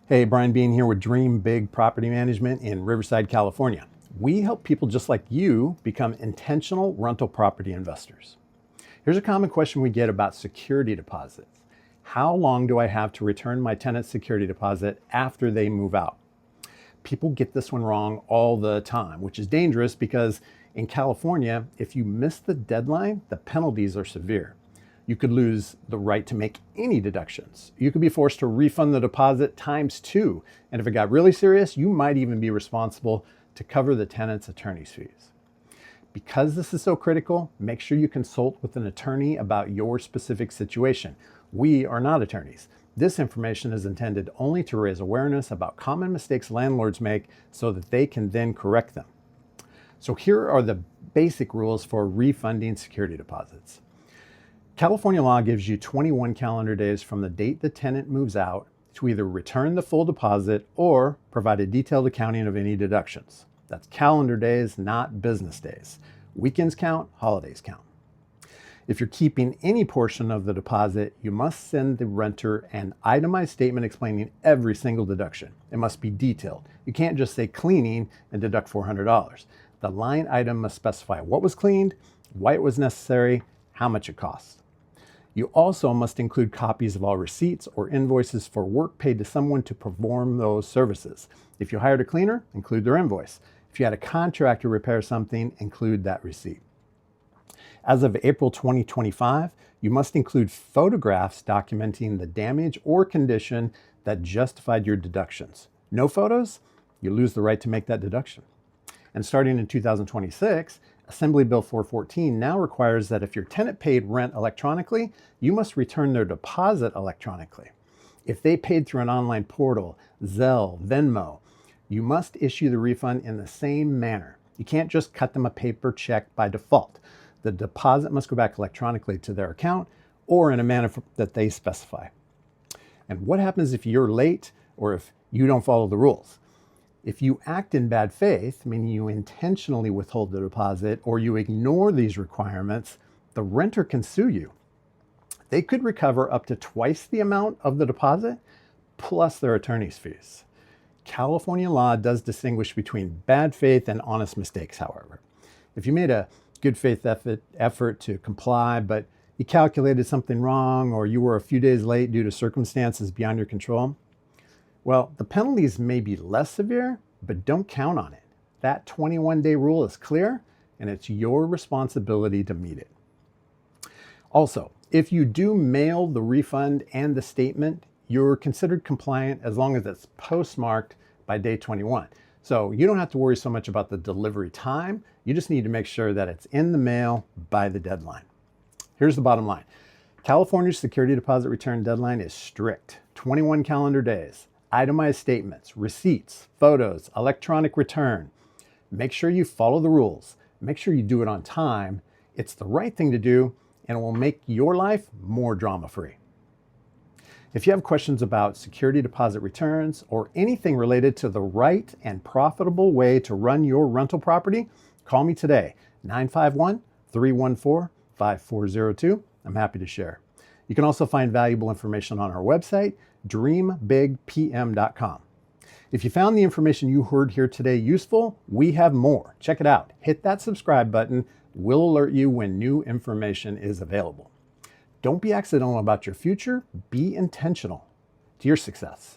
Hey, Brian Bean here with Dream Big Property Management in Riverside, California. We help people just like you become intentional rental property investors. Here's a common question we get about security deposits. How long do I have to return my tenant's security deposit after they move out? People get this one wrong all the time, which is dangerous because in California, if you miss the deadline, the penalties are severe. You could lose the right to make any deductions. You could be forced to refund the deposit ×2. And if it got really serious, you might even be responsible to cover the tenant's attorney's fees. Because this is so critical, make sure you consult with an attorney about your specific situation. We are not attorneys. This information is intended only to raise awareness about common mistakes landlords make so that they can then correct them. So here are the basic rules for refunding security deposits. California law gives you 21 calendar days from the date the tenant moves out to either return the full deposit or provide a detailed accounting of any deductions. That's calendar days, not business days. Weekends count, holidays count. If you're keeping any portion of the deposit, you must send the renter an itemized statement explaining every single deduction. It must be detailed. You can't just say cleaning and deduct $400. The line item must specify what was cleaned, why it was necessary, how much it costs. You also must include copies of all receipts or invoices for work paid to someone to perform those services. If you hired a cleaner, include their invoice. If you had a contractor repair something, include that receipt. As of April 2025, you must include photographs documenting the damage or condition that justified your deductions. No photos, you lose the right to make that deduction. And starting in 2026, Assembly Bill 414 now requires that if your tenant paid rent electronically, you must return their deposit electronically. If they paid through an online portal, Zelle, Venmo, you must issue the refund in the same manner. You can't just cut them a paper check by default. The deposit must go back electronically to their account or in a manner that they specify. And what happens if you're late or if you don't follow the rules? If you act in bad faith, meaning you intentionally withhold the deposit or you ignore these requirements, the renter can sue you. They could recover up to twice the amount of the deposit plus their attorney's fees. California law does distinguish between bad faith and honest mistakes, however. If you made a good faith effort to comply, but you calculated something wrong or you were a few days late due to circumstances beyond your control, well, the penalties may be less severe, but don't count on it. That 21-day rule is clear, and it's your responsibility to meet it. Also, if you do mail the refund and the statement, you're considered compliant as long as it's postmarked by day 21. So you don't have to worry so much about the delivery time. You just need to make sure that it's in the mail by the deadline. Here's the bottom line. California's security deposit return deadline is strict, 21 calendar days. Itemized statements, receipts, photos, electronic return. Make sure you follow the rules. Make sure you do it on time. It's the right thing to do, and it will make your life more drama-free. If you have questions about security deposit returns or anything related to the right and profitable way to run your rental property, call me today, 951-314-5402. I'm happy to share. You can also find valuable information on our website, dreambigpm.com. If you found the information you heard here today useful, we have more. Check it out. Hit that subscribe button. We'll alert you when new information is available. Don't be accidental about your future. Be intentional to your success.